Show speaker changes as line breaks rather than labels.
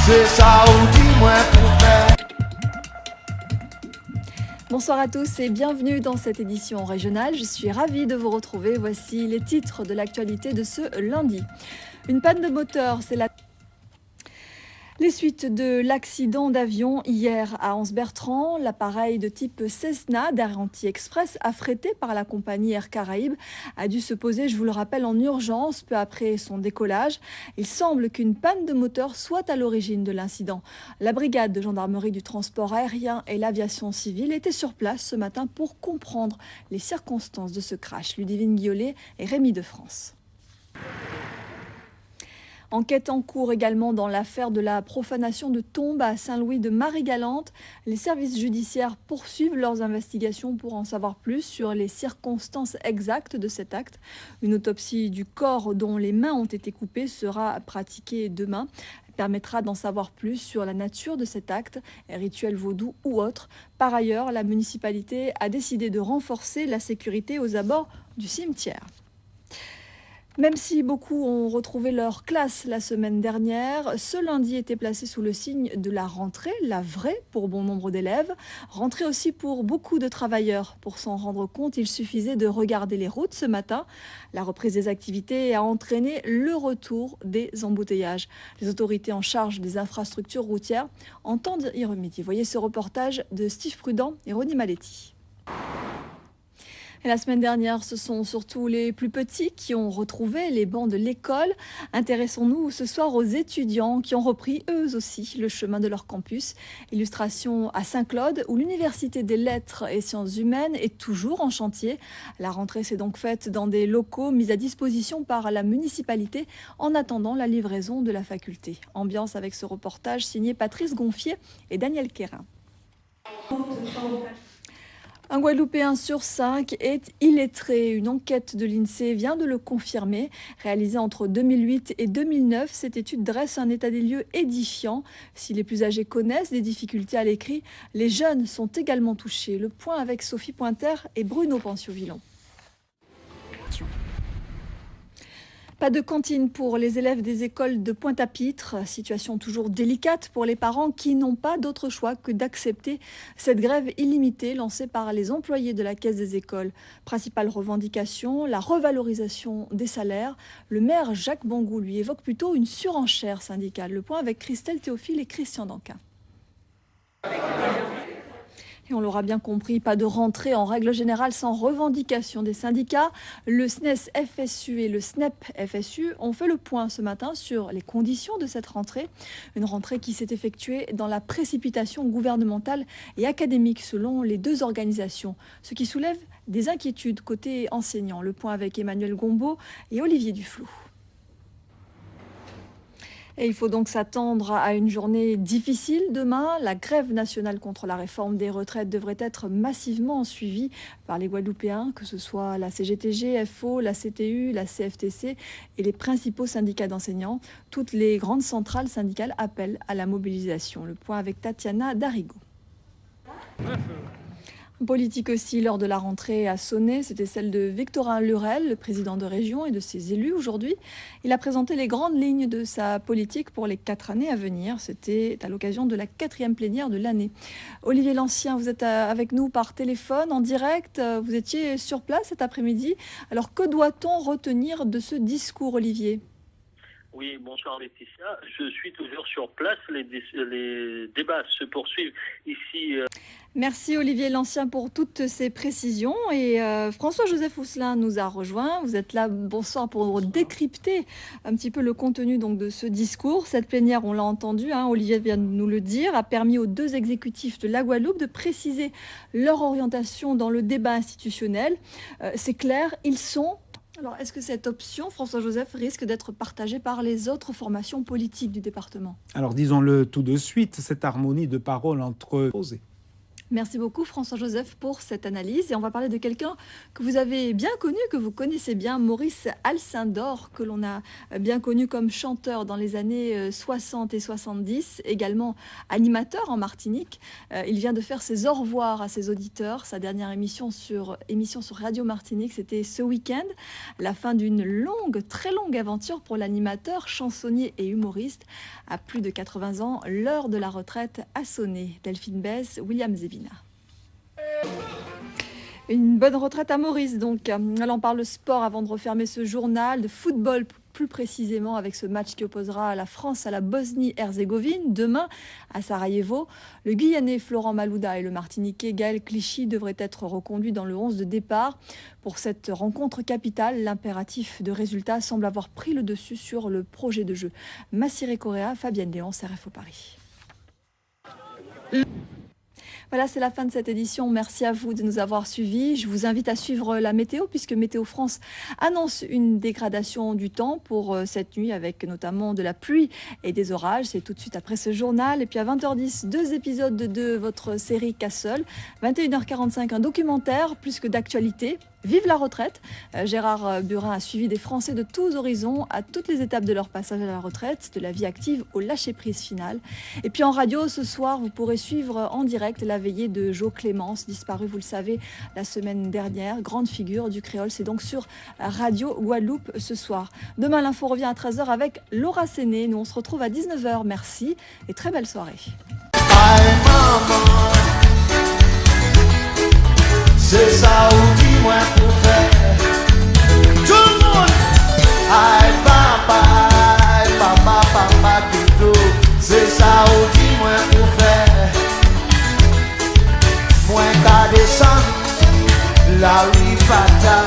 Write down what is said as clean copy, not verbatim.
C'est ça ou dis-moi pour faire.
Bonsoir à tous et bienvenue dans cette édition régionale. Je suis ravie de vous retrouver. Voici les titres de l'actualité de ce lundi. Une panne de moteur, c'est la... Les suites de l'accident d'avion hier à Anse-Bertrand, l'appareil de type Cessna d'Air Anti-Express affrété par la compagnie Air Caraïbes a dû se poser, je vous le rappelle, en urgence peu après son décollage. Il semble qu'une panne de moteur soit à l'origine de l'incident. La brigade de gendarmerie du transport aérien et l'aviation civile étaient sur place ce matin pour comprendre les circonstances de ce crash. Ludivine Guiollet et Rémi de France. Enquête en cours également dans l'affaire de la profanation de tombes à Saint-Louis de Marie-Galante. Les services judiciaires poursuivent leurs investigations pour en savoir plus sur les circonstances exactes de cet acte. Une autopsie du corps dont les mains ont été coupées sera pratiquée demain. Elle permettra d'en savoir plus sur la nature de cet acte, rituel vaudou ou autre. Par ailleurs, la municipalité a décidé de renforcer la sécurité aux abords du cimetière. Même si beaucoup ont retrouvé leur classe la semaine dernière, ce lundi était placé sous le signe de la rentrée, la vraie pour bon nombre d'élèves. Rentrée aussi pour beaucoup de travailleurs. Pour s'en rendre compte, il suffisait de regarder les routes ce matin. La reprise des activités a entraîné le retour des embouteillages. Les autorités en charge des infrastructures routières entendent y remédier. Voyez ce reportage de Steve Prudent et Ronnie Maletti. Et la semaine dernière, ce sont surtout les plus petits qui ont retrouvé les bancs de l'école. Intéressons-nous ce soir aux étudiants qui ont repris eux aussi le chemin de leur campus. Illustration à Saint-Claude où l'Université des Lettres et Sciences Humaines est toujours en chantier. La rentrée s'est donc faite dans des locaux mis à disposition par la municipalité en attendant la livraison de la faculté. Ambiance avec ce reportage signé Patrice Gonfier et Daniel Quérin. Un Guadeloupéen sur 5 est illettré. Une enquête de l'INSEE vient de le confirmer. Réalisée entre 2008 et 2009, cette étude dresse un état des lieux édifiant. Si les plus âgés connaissent des difficultés à l'écrit, les jeunes sont également touchés. Le point avec Sophie Pointer et Bruno Pensio-Villon. Pas de cantine pour les élèves des écoles de Pointe-à-Pitre. Situation toujours délicate pour les parents qui n'ont pas d'autre choix que d'accepter cette grève illimitée lancée par les employés de la caisse des écoles. Principale revendication, la revalorisation des salaires. Le maire Jacques Bangou lui évoque plutôt une surenchère syndicale. Le point avec Christelle Théophile et Christian Danquin. Et on l'aura bien compris, pas de rentrée en règle générale sans revendication des syndicats. Le SNES FSU et le SNEP FSU ont fait le point ce matin sur les conditions de cette rentrée. Une rentrée qui s'est effectuée dans la précipitation gouvernementale et académique selon les deux organisations. Ce qui soulève des inquiétudes côté enseignants. Le point avec Emmanuel Gombaud et Olivier Duflou. Et il faut donc s'attendre à une journée difficile demain. La grève nationale contre la réforme des retraites devrait être massivement suivie par les Guadeloupéens, que ce soit la CGTG, FO, la CTU, la CFTC et les principaux syndicats d'enseignants. Toutes les grandes centrales syndicales appellent à la mobilisation. Le point avec Tatiana Darigo. Politique aussi, lors de la rentrée à Sonnet, c'était celle de Victorin Lurel, le président de région et de ses élus aujourd'hui. Il a présenté les grandes lignes de sa politique pour les 4 années à venir. C'était à l'occasion de la 4e plénière de l'année. Olivier Lancien, vous êtes avec nous par téléphone, en direct. Vous étiez sur place cet après-midi. Alors que doit-on retenir de ce discours, Olivier ?
Oui, bonsoir Laetitia. Je suis toujours sur place. Les débats se poursuivent ici.
Merci Olivier Lancien pour toutes ces précisions. Et François-Joseph Ousselin nous a rejoint. Vous êtes là, bonsoir, pour décrypter un petit peu le contenu donc, de ce discours. Cette plénière, on l'a entendu, Olivier vient de nous le dire, a permis aux deux exécutifs de la Guadeloupe de préciser leur orientation dans le débat institutionnel. C'est clair, ils sont... Alors, est-ce que cette option, François-Joseph, risque d'être partagée par les autres formations politiques du département ?
Alors, disons-le tout de suite, cette harmonie de parole entre opposés.
Merci beaucoup François-Joseph pour cette analyse et on va parler de quelqu'un que vous avez bien connu, que vous connaissez bien, Maurice Alcindor, que l'on a bien connu comme chanteur dans les années 60 et 70, également animateur en Martinique. Il vient de faire ses au revoir à ses auditeurs. Sa dernière émission sur Radio Martinique, c'était ce week-end, la fin d'une très longue aventure pour l'animateur, chansonnier et humoriste. À plus de 80 ans, l'heure de la retraite a sonné. Delphine Besse, William Zevina. Une bonne retraite à Maurice donc. Alors on parle de sport avant de refermer ce journal, de football plus précisément avec ce match qui opposera la France à la Bosnie-Herzégovine demain à Sarajevo. Le Guyanais Florent Malouda et le Martiniquais Gaël Clichy devraient être reconduits dans le 11 de départ. Pour cette rencontre capitale, l'impératif de résultat semble avoir pris le dessus sur le projet de jeu. Massiré Correa, Fabienne Léon, RFO Paris. Voilà, c'est la fin de cette édition. Merci à vous de nous avoir suivis. Je vous invite à suivre la météo puisque Météo France annonce une dégradation du temps pour cette nuit avec notamment de la pluie et des orages. C'est tout de suite après ce journal. Et puis à 20h10, 2 épisodes de votre série Castle. 21h45, un documentaire plus que d'actualité. Vive la retraite. Gérard Burin a suivi des Français de tous horizons à toutes les étapes de leur passage à la retraite, de la vie active au lâcher-prise final. Et puis en radio, ce soir, vous pourrez suivre en direct la veillée de Jo Clémence, disparu, vous le savez, la semaine dernière. Grande figure du créole, c'est donc sur Radio Guadeloupe ce soir. Demain, l'info revient à 13h avec Laura Séné. Nous, on se retrouve à 19h. Merci et très belle soirée.
C'est ça ou dis-moi pour faire. Tout le monde. Aïe papa, tout. C'est ça ou dis-moi pour faire. Moi qu'à descendre la rue fatale.